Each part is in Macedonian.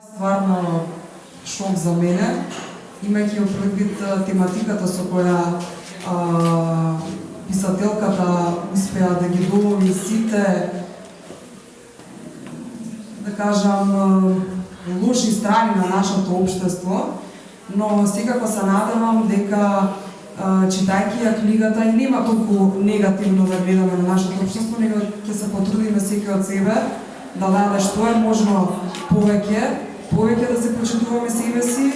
Стварно шок за мене, имајќи предвид тематиката со која писателката успеа да ги долови сите, да кажам, лоши страни на нашето општество, но секако се надевам дека читајќи ја книгата и нема толку негативно да гледаме на нашето општество, него ќе се потрудиме секој од себе да даде што е можно повеќе да се почитуваме себе си,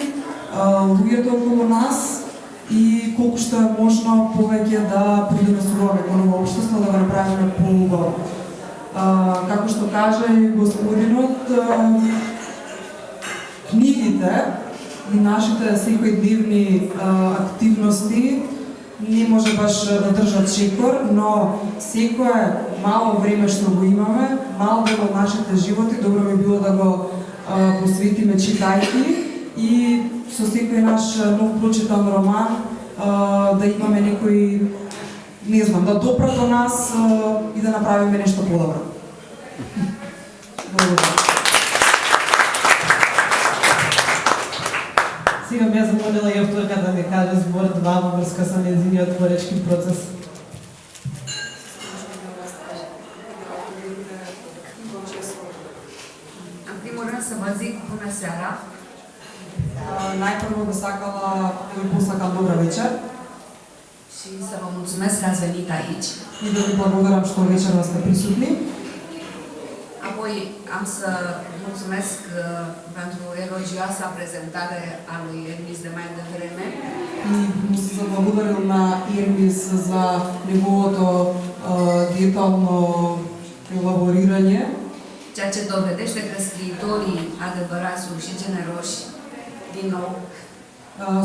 луѓето околу нас и колку што е можно повеќе да придонесуваме кон ова општество, да го направиме поубаво. Како што кажа и господинот, книгите и нашите секојдневни активности не може баш да држат шекор, но секое мало време што го имаме, мал дел од нашите животи, добро би било да го посветиме читајки и со секој наш нов прочитан роман да имаме некој, не знам, да допра до нас и да направиме нешто подобро. Благодарам. Сега ме замолила и авторка да ми каже збор два во врска со нејзиниот творечки процес. Să vă zic bună seara. Најпрво би сакала да ви посакам добра вечер Și să vă mulțumesc că ați venit aici. и да ви благодарам што вечерва сте присутни. Apoi am să mulțumesc pentru elogioasa prezentare a lui Ermis de mai devreme. И му се заблагодарил на Ермис за неговото детално елаборирање, Ceea ce dovedește că scriitorii adevărați sunt și generoși, din nou.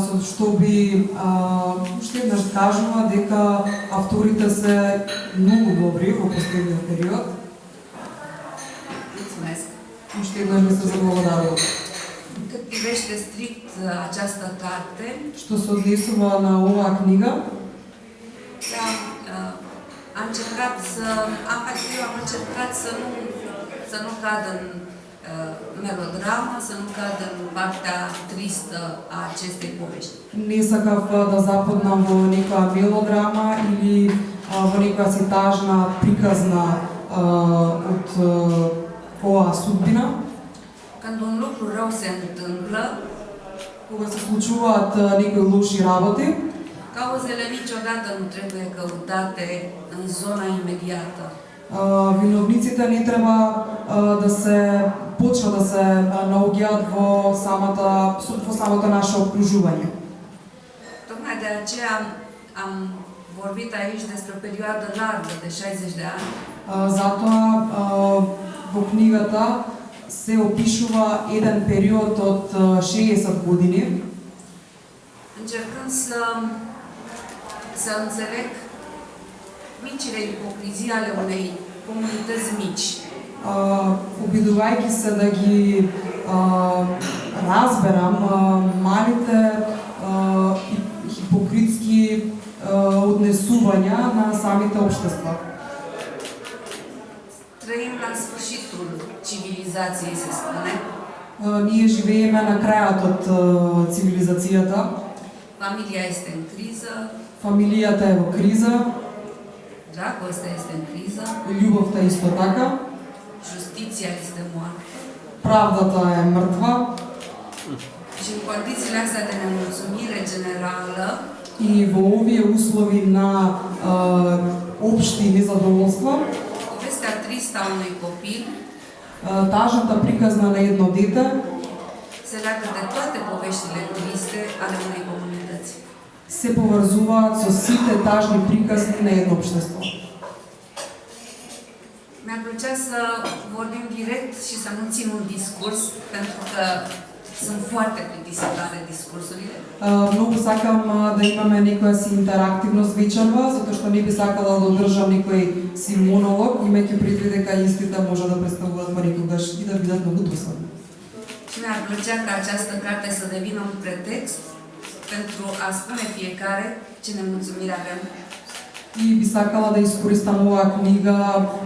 со што би уште еднаш кажува дека авторите се многу добри во последниот период. Mulțumesc. Уште еднаш ми се заблагодарува. Cât privește strict această carte, Што се однесува на оваа книга, am încercat să nu cad în melodramă, să nu cad în partea tristă a acestei povești. не сакав да западнам во некоја мелодрама или во некоја си тажна приказна од оваа судбина. Când un lucru rău se întâmplă, Кога се случуваат некои лоши работи, cauzele niciodată nu trebuie căutate în zona imediată. виновниците не треба да се почва да се наоѓаат во самото наше обкружување. Tocmai de aceea am vorbit aici despre o perioadă largă de 60 de ani, Затоа во книгата се опишува еден период од 60 години, încercând să înțeleg micile ipocrizii ale unei comunități mici. обидувајќи се да ги разберам малите хипокритски однесувања на самите општества. Trăim la sfârșitul civilizației, se spune. Ние живееме на крајот од цивилизацијата. Familia este în criză, Фамилијата е во криза, dragostea este în criză, љубовта исто така, justiția este moartă. правдата е мртва Și în condițiile astea de nemulțumire generală, и во овие услови на општи незадоволства, povestea tristă a unui copil тажната приказна на едно дете se leagă de toate poveștile triste ale unei comunități. се поврзуваат со сите тажни приказни на едно општество. Mi-ar plăcea să vorbim direct și să nu țin un discurs, pentru că sunt foarte plictisitoare discursurile. Многу сакам да имаме некоја си интерактивност вечерва, затоа што не би сакала да одржам некој си монолог, имајќи предвид дека истите може да представуваат понекогаш и да бидат многу досадни. Și mi-ar plăcea ca această carte să devină un pretext pentru a spune fiecare ce nemulțumiri avem. И би сакала да искористам оваа книга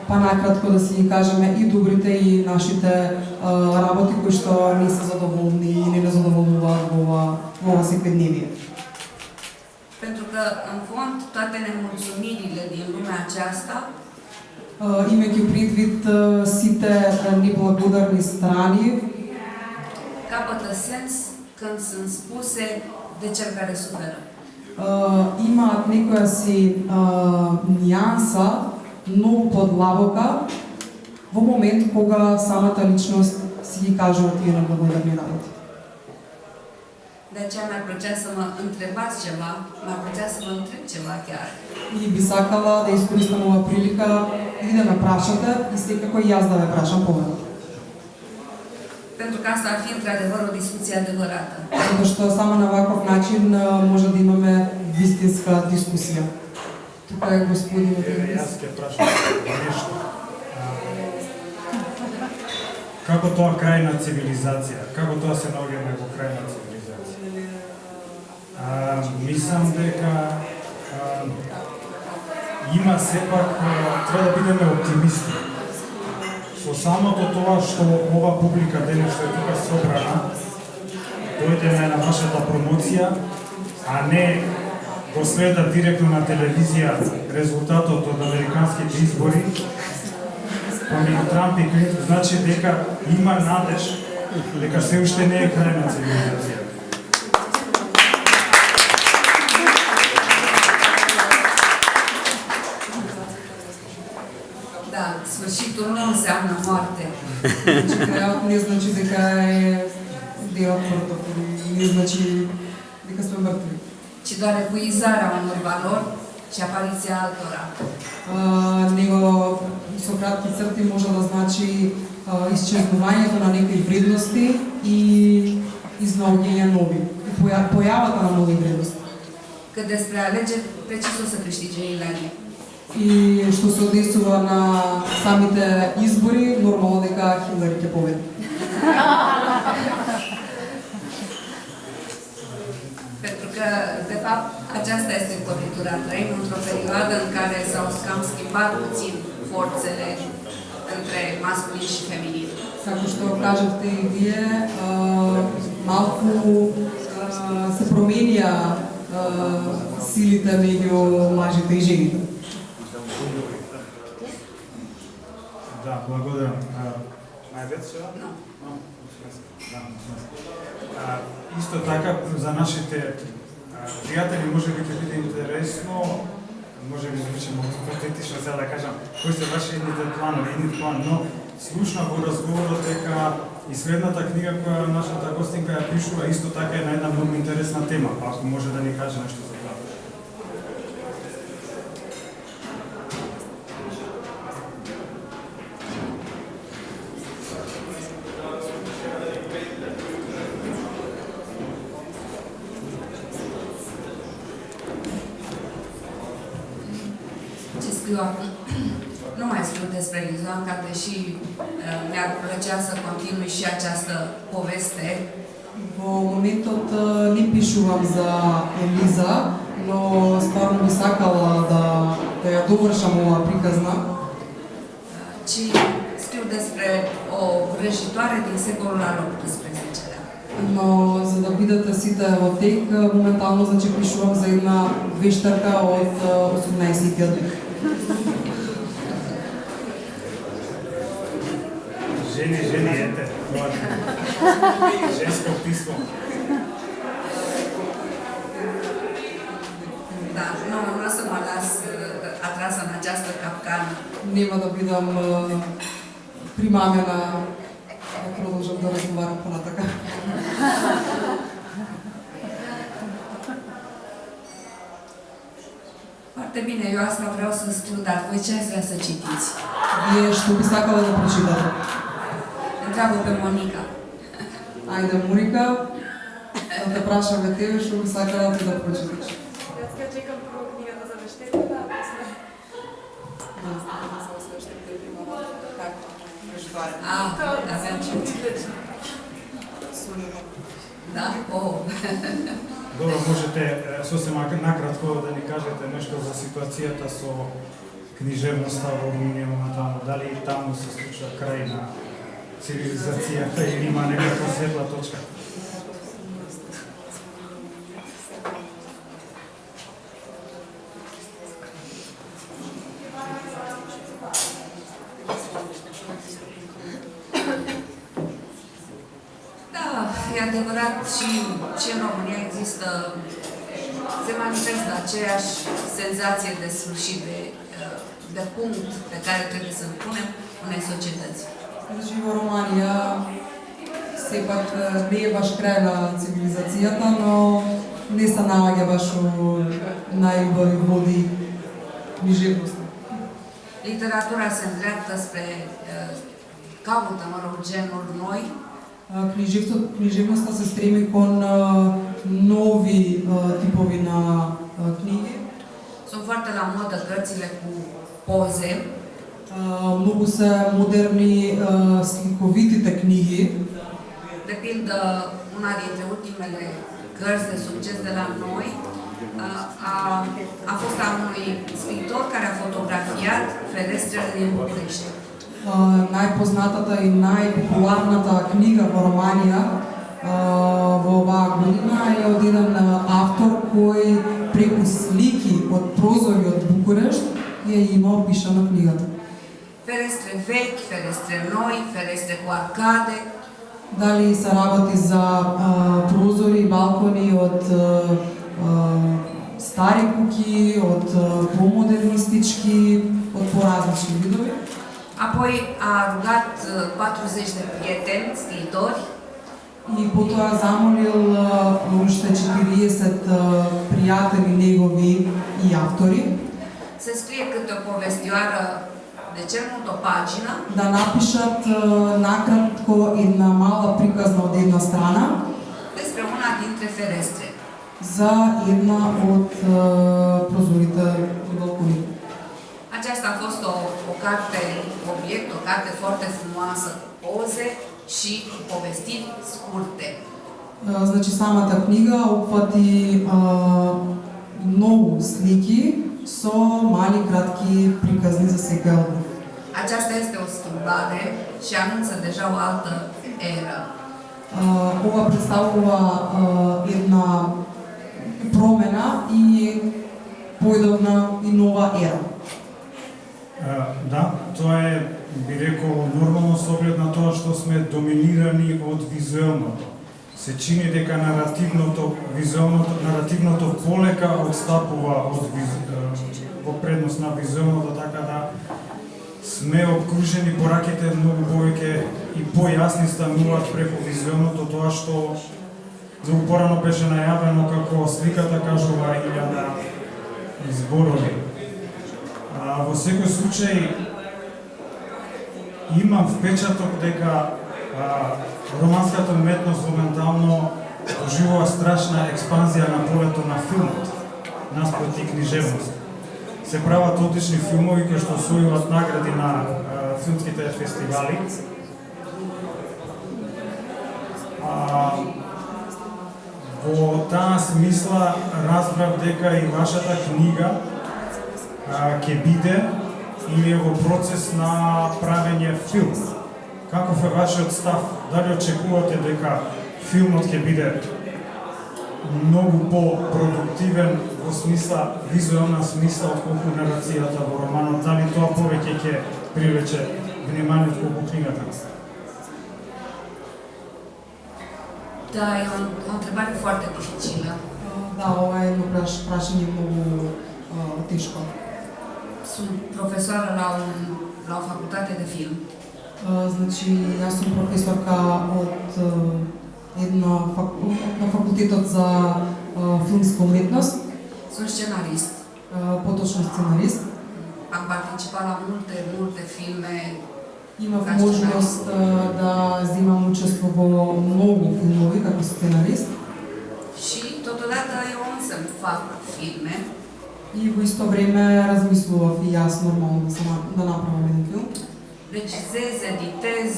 па накратко да си ги кажеме и добрите и нашите работи кои што не се задоволни и не задоволуваат во ова секојдневие. Pentru că, în fond, toate nemulțumirile din lumea aceasta Имајќи предвид сите неблагодарни страни, capătă sens când sunt spuse de cel care suferă. имаат некоја си нијанса, многу подлабока, во момент кога самата личност си ги кажува тие неблагодарни работи. De aceea mi-ar plăcea să mă întrebați ceva, mi-ar plăcea să vă întreb ceva chiar. И би сакала да искористам ова прилика и да ме прашате и секако и јас да ве прашам повеќе. Pentru că asta ar fi într-adevăr o discuție adevărată. Затоа што само на ваков начин може да имаме вистинска дискусија. Тука е господин Јас ќе прашам нешто. Како тоа крајна цивилизација? Како тоа се наоѓаме во крајна цивилизација? Мислам дека има сепак, треба да бидеме оптимисти. Со самото тоа што ова публика денес што е тука собрана, дојдеме на нашата промоција, а не го следа директно на телевизија резултатот од американските избори, помеѓу Трамп и Клинтон, значи дека има надеж, дека се уште не е крај на цивилизација. Da, sfârșitul nu înseamnă moarte. Значи крајот не значи дека е делот мртов, не значи дека сме мртви. Ci doar epuizarea unor valori și apariția altora. Него со кратки црти може да значи исчезнувањето на некои вредности и изнаоѓање нови, и појавата на нови вредности. Cât despre alegeri, precis o să câștige Hillary. И што се однесува на самите избори, нормално дека Хилари ќе победи. Pentru că, de fapt, aceasta este cotitura. Trăim într-o perioadă în care s-au cam schimbat puțin forțele între masculin și feminin. Како што кажавте и вие, малку се променија силите меѓу мажите и жените. Да, благодарам. Најдете се? Nu. Исто така за нашите пријатели може би ќе биде интересно, може би звучи многу патетично сега да кажам, кои се ваши едните планови, едните план, но слушнав во разговорот дека и следната книга која нашата гостинка ја пишува исто така е на една многу интересна тема, па ако може да ни каже нешто за тоа. Ce scriu acum? Nu mai scriu despre Lizoanca, deși mi-ar plăcea să continui și această poveste. Во моментот не пишувам за Елиза, но стварно би сакала да ја довршам оваа приказна. Ci scriu despre o vrăjitoare din secolul al XVIII-lea. Но за да бидете сите во тек, моментално значи пишувам за една вештарка од 18-тиот век. Жени, ете, тоа е. Женско писмо. Da, nu o să mă las atrasă în această capcană. Нема да бидам примамена да продолжам да разговарам понатака. Foarte bine, eu asta vreau să scriu, dar voi ce ați vrea să citiți? Вие што би сакала да прочитате? Întreabă pe Monica. Ајде, Мурика, да те прашаме тебе што би сакала ти да прочиташ. Јас ќе чекам прво книгата за вештетата, а после Ah, aveam ce... Da? Oh. Добро, можете сосем накратко да ни кажете нешто за ситуацијата со книжевноста во Руминија моментално, дали и таму се случува крај на цивилизацијата или има некаква светла точка? Da, e adevărat și în România există, se manifestă aceeași senzație de sfârșit, de punct pe care trebuie să-l punem unei societăți. Значи во Романија сепак не е баш крај на цивилизацијата, но не се наоѓа баш у најубави води книжевноста. Literatura se îndreaptă spre, caută, genuri noi, Книжевноста се стреми кон нови типови на книги. sunt foarte la modă cărțile cu poze, Многу се модерни сликовитите книги. de pildă, una dintre ultimele cărți de succes de la noi a fost a unui scriitor care a fotografiat ferestrele din București. Најпознатата и најпопуларната книга во Романија во оваа година е од еден автор кој преку слики од прозори од Букурешт ја има опишана книгата. Ferestre vechi, ferestre noi, ferestre cu arcade, Дали се работи за прозори и балкони од стари куќи, од помодернистички, од поразлични видови. apoi a rugat 40 de prieteni, scriitori, И потоа замолил уште 40 пријатели негови и автори să scrie câte o povestioară de cel mult o pagină, да напишат накратко една мала приказна од една страна despre una dintre ferestre. за една од прозорите и балконите. Aceasta a fost o carte obiect, o carte foarte frumoasă, cu poze și cu povestiri scurte. Значи самата книга опфати многу слики со мали кратки приказни за секој од нив. Aceasta este o schimbare și anunță deja o altă eră. Ова представува една промена и појдовна и нова ера. Да, тоа е, би рекол, нормално со оглед на тоа што сме доминирани од визуелното. Се чини дека наративното полека отстапува во предност на визуелното, така да сме обкружени по раките многу повеќе и појасни стануваат преку визуелното, тоа што многу порано беше најавено како сликата кажува 1000 зборови. Во секој случај имам впечаток дека романската уметност моментално доживува страшна експанзија на полето на филмот, наспроти книжевност. Се прават одлични филмови кои што освојуваат награди на филмските фестивали. Во таа смисла разбрав дека и вашата книга ќе биде или е во процес на правење филм. Каков е вашиот став? Дали очекувате дека филмот ќе биде многу по-продуктивен во смисла, визуелна смисла, отколку нарацијата во романот? Дали тоа повеќе ќе привлече вниманието колку книгата? Da, e o întrebare foarte dificilă. Да, ова е едно прашање многу тешко. Sunt profesoară la o facultate de film. Значи, јас сум професорка од на факултетот за филмска уметност, Sunt scenarist. поточно сценарист. Am participat la multe filme. Имав можност да земам учество во многу филмови како сценарист. Și totodată eu însă fac filme. И во исто време размислував и јас нормално да направам еден филм. Regizez, editez.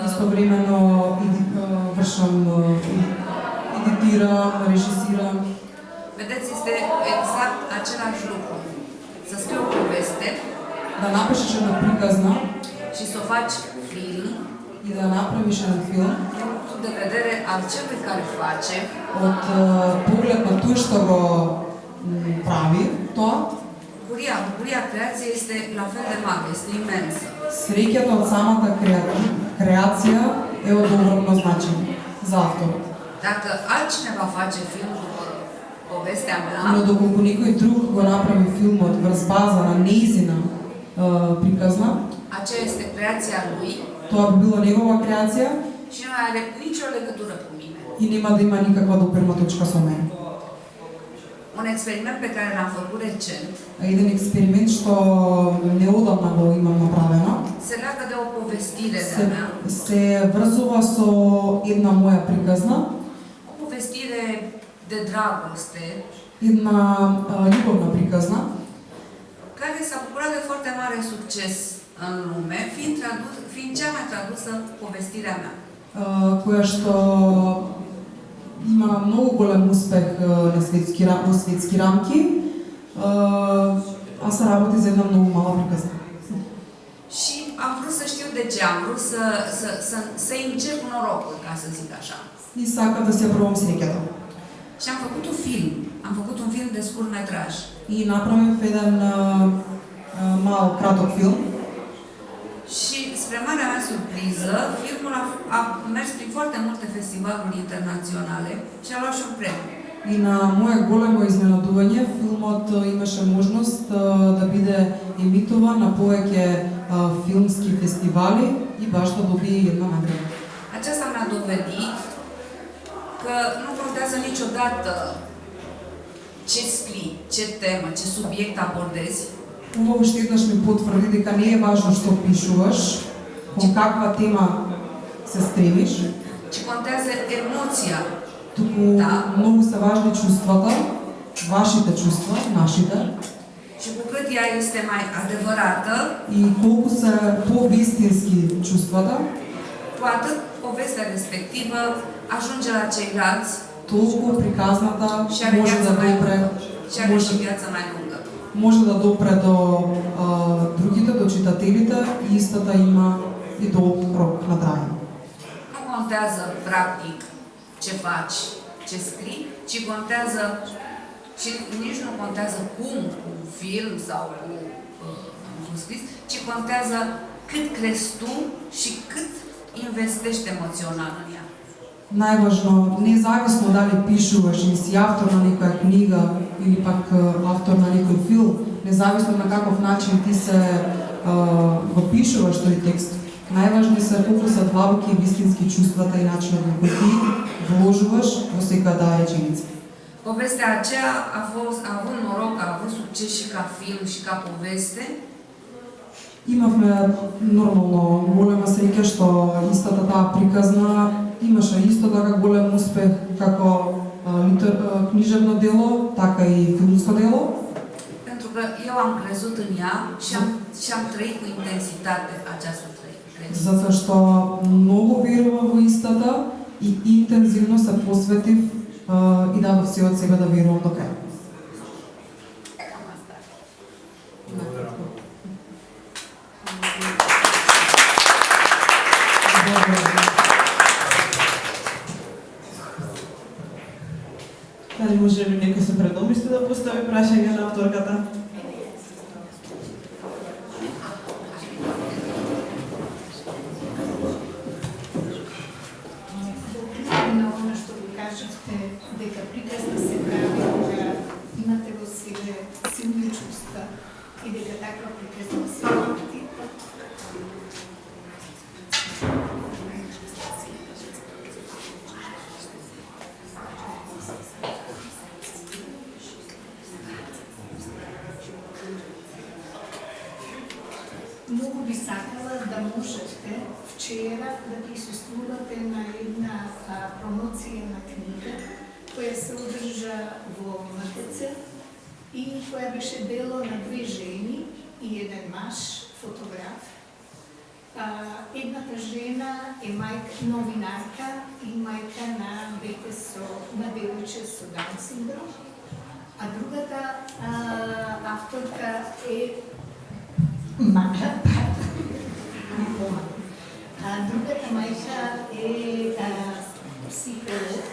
Истовремено вршам, едитирам, режисирам. Vedeți, este exact același lucru. Să scrii o poveste Да напишеш една приказна și să o faci film и да направиш еден филм din punctul de vedere al celui care face, од поглед на тој што го прави тоа, bucuria creației este la fel de mare, este imensă. среќата од самата креација е од огромно значење за авторот. Dacă altcineva face film după povestea Но mea, доколку некој друг го направи филмот врз база на нејзина приказна, aceea este creația lui тоа би била негова креација și nu are nicio legătură cu mine. и нема да има никаква допирна точка со мене. Un experiment pe care l-am făcut recent Еден експеримент што неодамна го имам направено, se leagă de o povestire de-a се, mea. се врзува со една моја приказна, O povestire de dragoste една љубовна приказна, care s-a bucurat de foarte mare succes în lume, fiind cea mai tradusă povestirea mea. која што има многу голем успех на светски рамки, а се работи за една многу мала приказна. Și am vrut să știu de ce, am vrut să încep norocul, ca să zic așa. И сакам да се пробам среќата. Și am făcut un film. Am făcut un film de scurtmetraj. И направив еден мал краток филм. Și spre marea mea surpriză, filmul a mers prin foarte multe festivaluri internaționale și a luat și un premiu. И на мое големо изненадување, филмот имаше можност да биде емитуван на повеќе филмски фестивали и баш да добие една награда. Aceasta mi-a dovedit că nu contează niciodată ce scrii, ce temă, ce subiect abordezi, Ова уште еднаш ми потврди дека не е важно што пишуваш, кон каква тема се стремиш, ci contează emoția. туку Да. многу се важни чувствата, вашите чувства, нашите, Și cu cât ea este mai adevărată, и колку се по-вистински чувствата, cu atât povestea respectivă ajunge la ceilalți толку приказната și are може да допре, și are și viața mai lungă. може да допре до другите, до читателите и истата има и долг рок на трајање. Nu contează practic ce faci, ce scrii, ci contează și nici nu contează cum, cu film sau cu scris, ci contează cât crezi tu și cât investești emoțional în ea. Најважно, независно дали пишуваш или си автор на некоја книга или пак автор на некој филм, независно на каков начин ти се го пишуваш тој текст, најважни се колку се длабоки и вистински чувствата и начинот на кој ти вложуваш во секоја реченица. Povestea aceea a avut noroc, a avut succes și ca film și ca poveste. Имавме нормално голема среќа што истата таа приказна имаше исто така голем успех како книжевно дело, така и филмско дело. Pentru că eu am crezut în ea și am trăit cu intensitate această trăire. Затоа што многу верувам во истата и интензивно се посветив и дадов се од себе да верувам до крај. Дали може ли некој се предомисли да постави прашање на авторката? На оно што ви кажавте, дека приказна се прави кога имате во себе силни чувства и дека таква приказна се работи. Многу би сакала да можете вчера да присуствувате на една промоција на книга која се одржа во МТЦ и која беше дело на две жени и еден маж, фотограф. Едната жена е новинарка и мајка на дете на девојче со Даун синдром, а другата авторка е Другата мајка е психолог